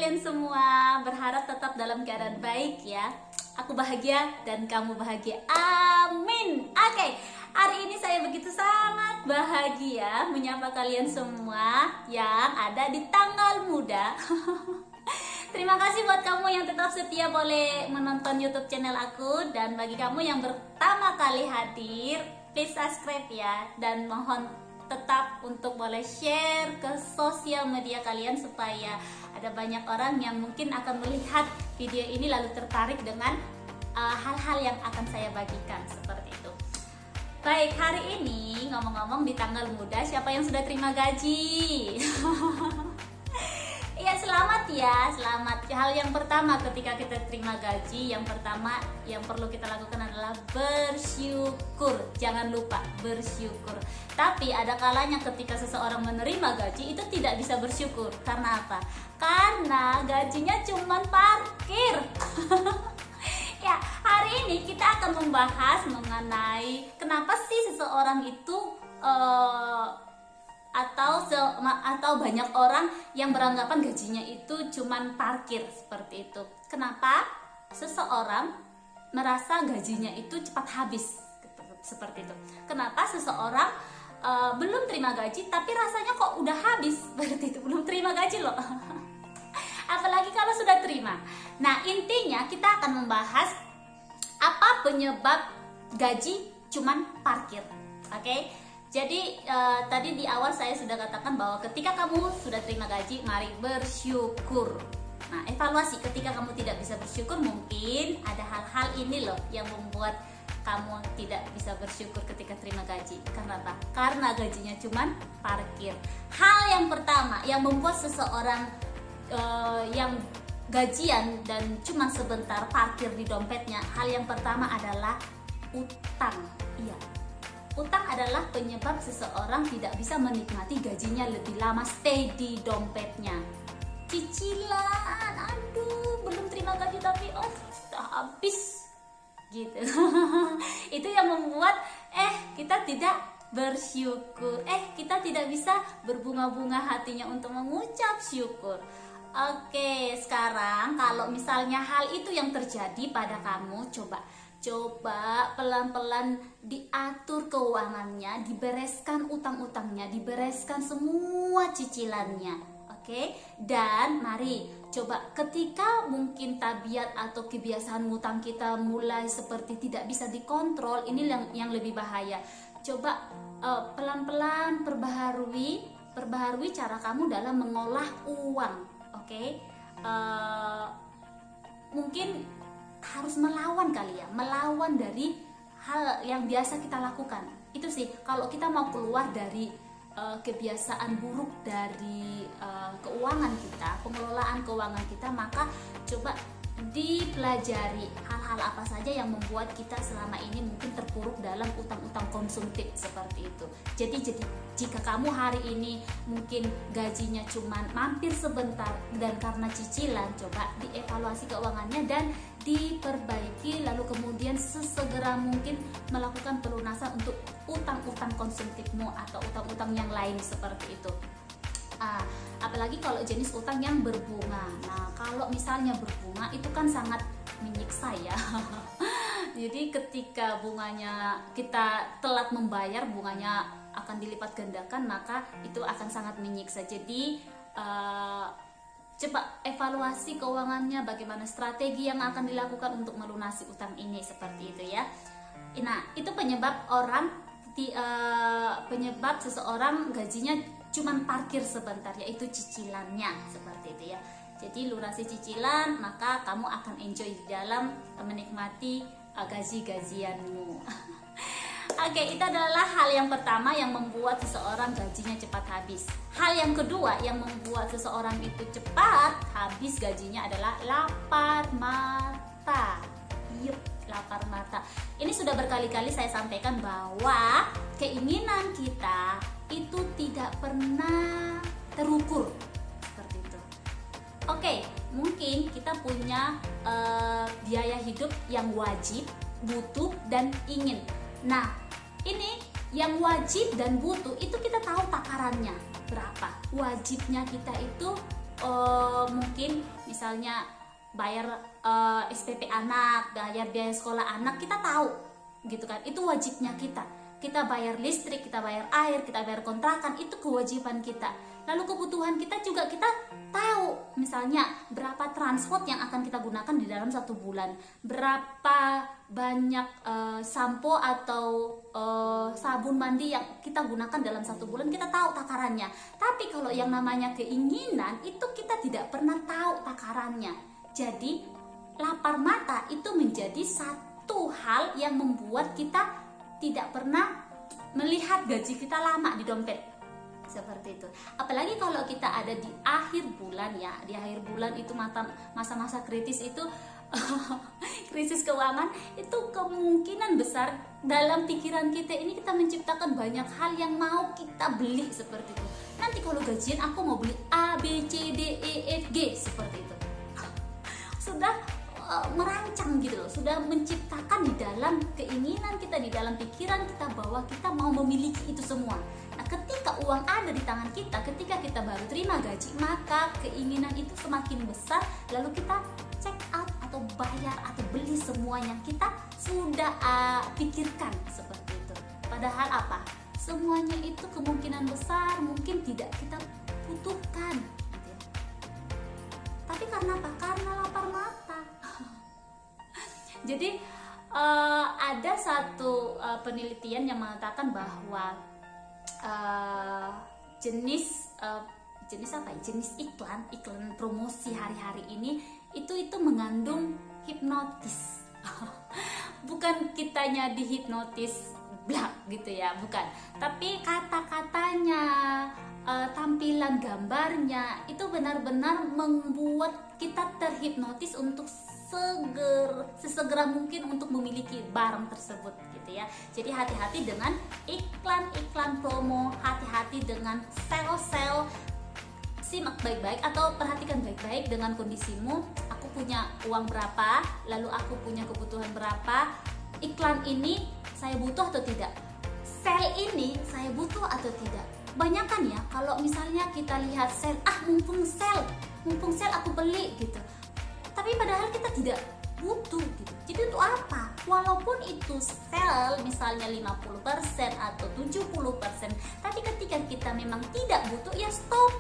kalian semua? Berharap tetap dalam keadaan baik ya. Aku bahagia dan kamu bahagia. Amin. Oke, hari ini saya begitu sangat bahagia menyapa kalian semua yang ada di tanggal muda. Terima kasih buat kamu yang tetap setia boleh menonton YouTube channel aku, dan bagi kamu yang pertama kali hadir, please subscribe ya, dan mohon tetap untuk boleh share ke sosial media kalian supaya ada banyak orang yang mungkin akan melihat video ini lalu tertarik dengan hal-hal yang akan saya bagikan seperti itu. Baik, hari ini ngomong-ngomong di tanggal muda, siapa yang sudah terima gaji? Iya, selamat ya, selamat. Hal yang pertama ketika kita terima gaji, yang pertama yang perlu kita lakukan adalah bersyukur. Jangan lupa bersyukur. Tapi ada kalanya ketika seseorang menerima gaji itu tidak bisa bersyukur. Karena apa? Karena gajinya cuma parkir. Ya, hari ini kita akan membahas mengenai kenapa sih seseorang itu atau banyak orang yang beranggapan gajinya itu cuman parkir seperti itu. Kenapa seseorang merasa gajinya itu cepat habis seperti itu? Kenapa seseorang belum terima gaji tapi rasanya kok udah habis seperti itu? Belum terima gaji loh. Apalagi kalau sudah terima. Nah, intinya kita akan membahas apa penyebab gaji cuman parkir. Oke? Jadi tadi di awal saya sudah katakan bahwa ketika kamu sudah terima gaji, mari bersyukur. Nah, evaluasi ketika kamu tidak bisa bersyukur, mungkin ada hal-hal ini loh yang membuat kamu tidak bisa bersyukur ketika terima gaji. Karena apa? Karena gajinya cuman parkir. Hal yang pertama yang membuat seseorang yang gajian dan cuman sebentar parkir di dompetnya, hal yang pertama adalah utang. Iya. Utang adalah penyebab seseorang tidak bisa menikmati gajinya lebih lama stay di dompetnya. Cicilan, aduh belum terima gaji tapi sudah habis gitu. Itu yang membuat kita tidak bersyukur, kita tidak bisa berbunga-bunga hatinya untuk mengucap syukur. Oke, sekarang kalau misalnya hal itu yang terjadi pada kamu, coba pelan-pelan diatur keuangannya, dibereskan utang-utangnya, dibereskan semua cicilannya. Oke? Dan mari coba ketika mungkin tabiat atau kebiasaan ngutang kita mulai seperti tidak bisa dikontrol, ini yang lebih bahaya. Coba pelan-pelan perbaharui cara kamu dalam mengolah uang. Oke? Mungkin harus melawan kali ya, melawan dari hal yang biasa kita lakukan. Itu sih, kalau kita mau keluar dari kebiasaan buruk dari keuangan kita, pengelolaan keuangan kita, maka coba dipelajari hal-hal apa saja yang membuat kita selama ini mungkin terpuruk dalam utang-utang konsumtif seperti itu. Jadi jika kamu hari ini mungkin gajinya cuman mampir sebentar dan karena cicilan, coba dievaluasi keuangannya dan diperbaiki, lalu kemudian sesegera mungkin melakukan pelunasan untuk utang-utang konsumtifmu atau utang-utang yang lain seperti itu. Apalagi kalau jenis utang yang berbunga. Nah, kalau misalnya berbunga itu kan sangat menyiksa ya. Jadi ketika bunganya kita telat membayar, bunganya akan dilipat gandakan, maka itu akan sangat menyiksa. Jadi coba evaluasi keuangannya, bagaimana strategi yang akan dilakukan untuk melunasi utang ini seperti itu ya. Nah, itu penyebab seseorang gajinya cuman parkir sebentar, yaitu cicilannya seperti itu ya. Jadi lunasi cicilan, maka kamu akan enjoy di dalam menikmati gaji-gajianmu. Oke, itu adalah hal yang pertama yang membuat seseorang gajinya cepat habis. Hal yang kedua yang membuat seseorang itu cepat habis gajinya adalah lapar mata. Yup, lapar mata. Ini sudah berkali-kali saya sampaikan bahwa keinginan kita itu tidak pernah terukur seperti itu. Oke, mungkin kita punya biaya hidup yang wajib, butuh, dan ingin. Nah, ini yang wajib dan butuh itu kita tahu takarannya berapa. Wajibnya kita itu mungkin misalnya bayar SPP anak, bayar biaya sekolah anak, kita tahu gitu kan, itu wajibnya kita bayar listrik, kita bayar air, kita bayar kontrakan, itu kewajiban kita. Lalu kebutuhan kita juga kita tahu, misalnya berapa transport yang akan kita gunakan di dalam 1 bulan, berapa banyak sampo atau sabun mandi yang kita gunakan dalam 1 bulan, kita tahu takarannya. Tapi kalau yang namanya keinginan, itu kita tidak pernah tahu takarannya. Jadi lapar mata itu menjadi satu hal yang membuat kita tidak pernah melihat gaji kita lama di dompet, seperti itu. Apalagi kalau kita ada di akhir bulan ya, di akhir bulan itu masa-masa kritis itu krisis keuangan, itu kemungkinan besar dalam pikiran kita ini kita menciptakan banyak hal yang mau kita beli, seperti itu. Nanti kalau gajian aku mau beli A, B, C, D, E, F, G, seperti itu. Sudah merancang gitu loh, sudah menciptakan di dalam keinginan kita, di dalam pikiran kita bahwa kita mau memiliki itu semua. Nah, ketika uang ada di tangan kita, ketika kita baru terima gaji, maka keinginan itu semakin besar, lalu kita check out atau bayar atau beli semua yang kita sudah pikirkan, seperti itu. Padahal apa? Semuanya itu kemungkinan besar mungkin tidak kita butuhkan gitu ya. Tapi karena apa? Karena lapar mata. Jadi ada satu penelitian yang mengatakan bahwa jenis apa ya? Jenis iklan promosi hari-hari ini itu mengandung hipnotis. Bukan kitanya dihipnotis blak gitu ya, bukan. Tapi kata-katanya, tampilan gambarnya itu benar-benar membuat kita terhipnotis untuk sesegera mungkin untuk memiliki barang tersebut gitu ya. Jadi hati-hati dengan iklan-iklan promo, hati-hati dengan sel-sel. Simak baik-baik atau perhatikan baik-baik dengan kondisimu. Aku punya uang berapa, lalu aku punya kebutuhan berapa, iklan ini saya butuh atau tidak, sel ini saya butuh atau tidak. Banyakan ya kalau misalnya kita lihat sel, mumpung sel aku beli gitu. Tapi padahal kita tidak butuh gitu. Jadi untuk apa? Walaupun itu sel misalnya 50% atau 70%, tapi ketika kita memang tidak butuh, ya stop.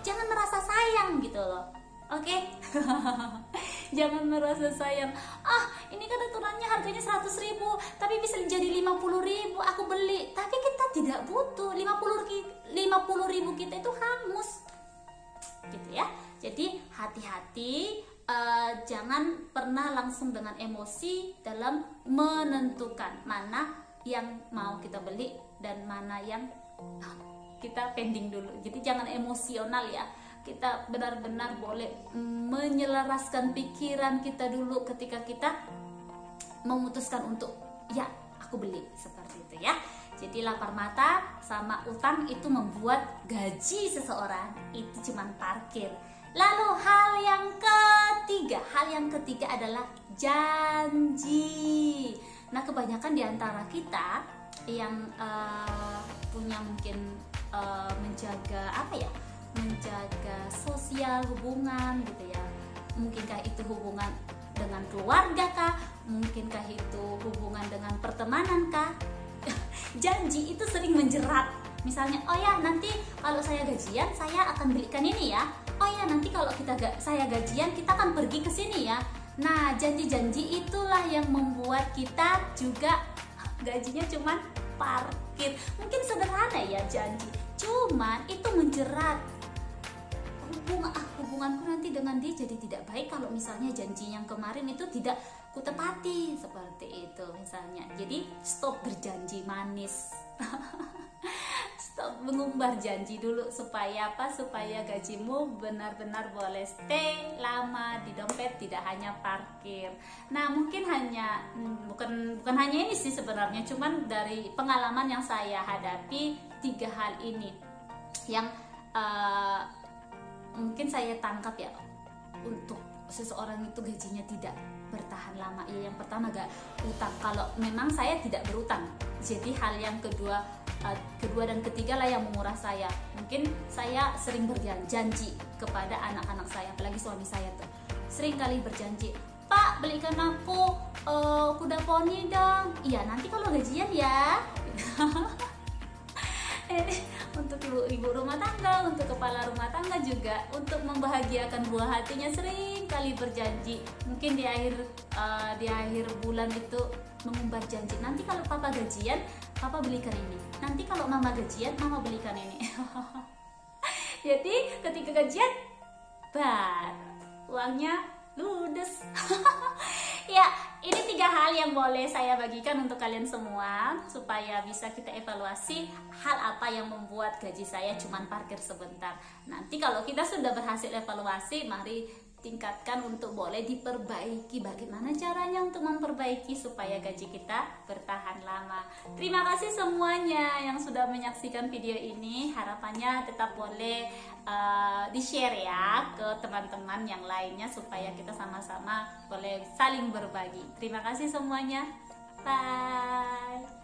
Jangan merasa sayang gitu loh. Oke? Jangan merasa sayang. Ini kan aturannya harganya 100.000, tapi bisa jadi 50.000 aku beli. Tapi kita tidak butuh. 50.000 kita itu hangus. Gitu ya. Jadi hati-hati. Jangan pernah langsung dengan emosi dalam menentukan mana yang mau kita beli dan mana yang kita pending dulu. Jadi jangan emosional ya. Kita benar-benar boleh menyelaraskan pikiran kita dulu ketika kita memutuskan untuk ya aku beli, seperti itu ya. Jadi lapar mata sama utang itu membuat gaji seseorang itu cuman parkir. Lalu hal yang ketiga adalah janji. Nah, kebanyakan di antara kita yang punya mungkin menjaga sosial hubungan gitu ya. Mungkinkah itu hubungan dengan keluarga kah? Mungkinkah itu hubungan dengan pertemanan kah? Janji itu sering menjerat. Misalnya, oh ya nanti kalau saya gajian saya akan belikan ini ya. Oh ya nanti kalau saya gajian kita akan pergi ke sini ya. Nah, janji-janji itulah yang membuat kita juga gajinya cuman parkir. Mungkin sederhana ya janji, cuman itu menjerat. Hubunganku nanti dengan dia jadi tidak baik kalau misalnya janji yang kemarin itu tidak kutepati, seperti itu misalnya. Jadi stop berjanji manis. Stop mengumbar janji dulu supaya apa? Supaya gajimu benar-benar boleh stay lama di dompet, tidak hanya parkir. Nah, mungkin bukan hanya ini sih sebenarnya, cuman dari pengalaman yang saya hadapi 3 hal ini yang mungkin saya tangkap ya untuk seseorang itu gajinya tidak bertahan lama. Ya, yang pertama utang. Kalau memang saya tidak berutang. Jadi hal yang kedua kedua dan ketiga lah yang menguras saya. Mungkin saya sering berjanji kepada anak-anak saya, apalagi suami saya tuh sering kali berjanji, Pak belikan aku kuda poni dong. Iya nanti kalau gajian ya. Untuk ibu rumah tangga, untuk kepala rumah tangga juga, untuk membahagiakan buah hatinya sering kali berjanji. Mungkin di akhir bulan itu mengumbar janji, nanti kalau papa gajian, papa belikan ini. Nanti kalau mama gajian, mama belikan ini. Jadi ketika gajian, uangnya ludes. Ya, ini 3 hal yang boleh saya bagikan untuk kalian semua supaya bisa kita evaluasi hal apa yang membuat gaji saya cuma parkir sebentar. Nanti kalau kita sudah berhasil evaluasi, mari tingkatkan untuk boleh diperbaiki. Bagaimana caranya untuk memperbaiki supaya gaji kita bertahan lama. Terima kasih semuanya yang sudah menyaksikan video ini. Harapannya tetap boleh di-share ya ke teman-teman yang lainnya supaya kita sama-sama boleh saling berbagi. Terima kasih semuanya. Bye.